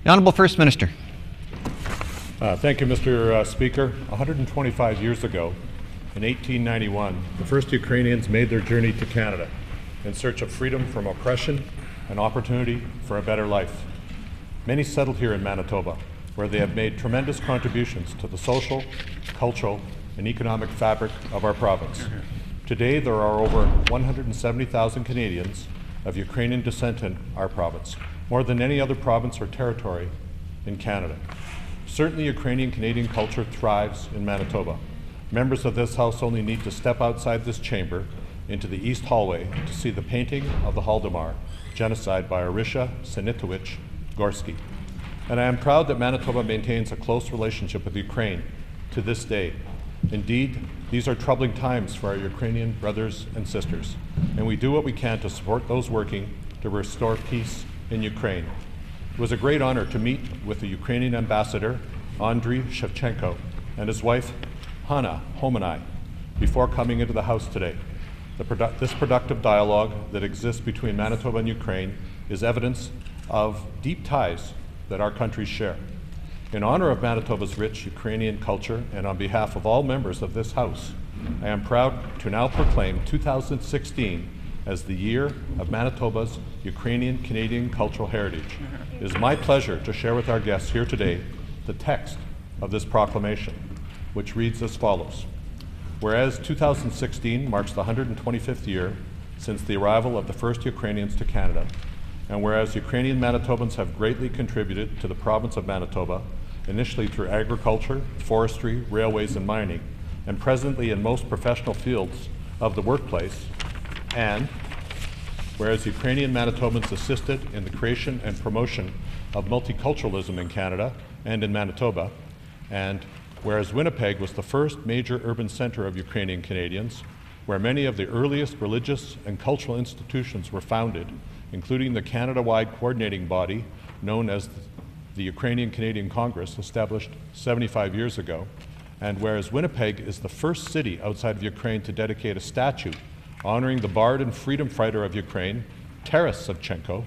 The Honourable First Minister. Thank you, Mr. Speaker. 125 years ago, in 1891, the first Ukrainians made their journey to Canada in search of freedom from oppression and opportunity for a better life. Many settled here in Manitoba, where they have made tremendous contributions to the social, cultural, and economic fabric of our province. Today, there are over 170,000 Canadians of Ukrainian descent in our province, more than any other province or territory in Canada. Certainly, Ukrainian-Canadian culture thrives in Manitoba. Members of this House only need to step outside this chamber into the east hallway to see the painting of the Holodomor genocide by Orisha Senitowicz Gorsky. And I am proud that Manitoba maintains a close relationship with Ukraine to this day. Indeed, these are troubling times for our Ukrainian brothers and sisters, and we do what we can to support those working to restore peace in Ukraine. It was a great honor to meet with the Ukrainian ambassador, Andriy Shevchenko, and his wife, Hanna Homenai, before coming into the House today. This productive dialogue that exists between Manitoba and Ukraine is evidence of deep ties that our countries share. In honor of Manitoba's rich Ukrainian culture and on behalf of all members of this House, I am proud to now proclaim 2016 as the year of Manitoba's Ukrainian-Canadian cultural heritage. It is my pleasure to share with our guests here today the text of this proclamation, which reads as follows. Whereas 2016 marks the 125th year since the arrival of the first Ukrainians to Canada, and whereas Ukrainian Manitobans have greatly contributed to the province of Manitoba, initially through agriculture, forestry, railways, and mining, and presently in most professional fields of the workplace, and whereas Ukrainian Manitobans assisted in the creation and promotion of multiculturalism in Canada and in Manitoba, and whereas Winnipeg was the first major urban centre of Ukrainian Canadians, where many of the earliest religious and cultural institutions were founded, including the Canada-wide coordinating body known as the Ukrainian-Canadian Congress, established 75 years ago, and whereas Winnipeg is the first city outside of Ukraine to dedicate a statue honoring the bard and freedom fighter of Ukraine, Taras Shevchenko,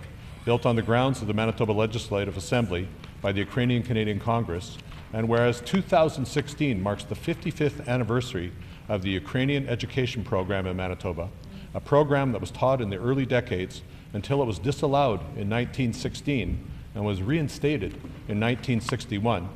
built on the grounds of the Manitoba Legislative Assembly by the Ukrainian-Canadian Congress, and whereas 2016 marks the 55th anniversary of the Ukrainian education program in Manitoba, a program that was taught in the early decades until it was disallowed in 1916 and was reinstated in 1961,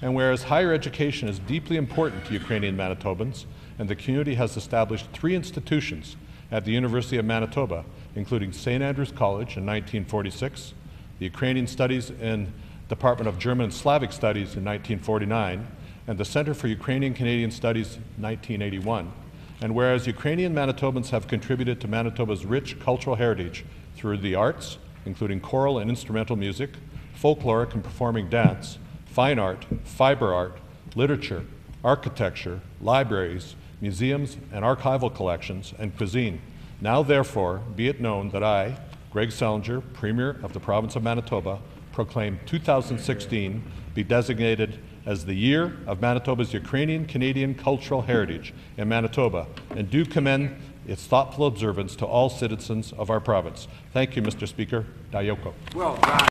and whereas higher education is deeply important to Ukrainian Manitobans, and the community has established 3 institutions at the University of Manitoba, including St. Andrew's College in 1946, the Ukrainian Studies in Department of German and Slavic Studies in 1949, and the Center for Ukrainian-Canadian Studies in 1981. And whereas Ukrainian Manitobans have contributed to Manitoba's rich cultural heritage through the arts, including choral and instrumental music, folkloric and performing dance, fine art, fiber art, literature, architecture, libraries, museums and archival collections, and cuisine. Now therefore, be it known that I, Greg Selinger, Premier of the Province of Manitoba, proclaim 2016 be designated as the year of Manitoba's Ukrainian-Canadian cultural heritage in Manitoba, and do commend its thoughtful observance to all citizens of our province. Thank you, Mr. Speaker. Dayoko. Well done.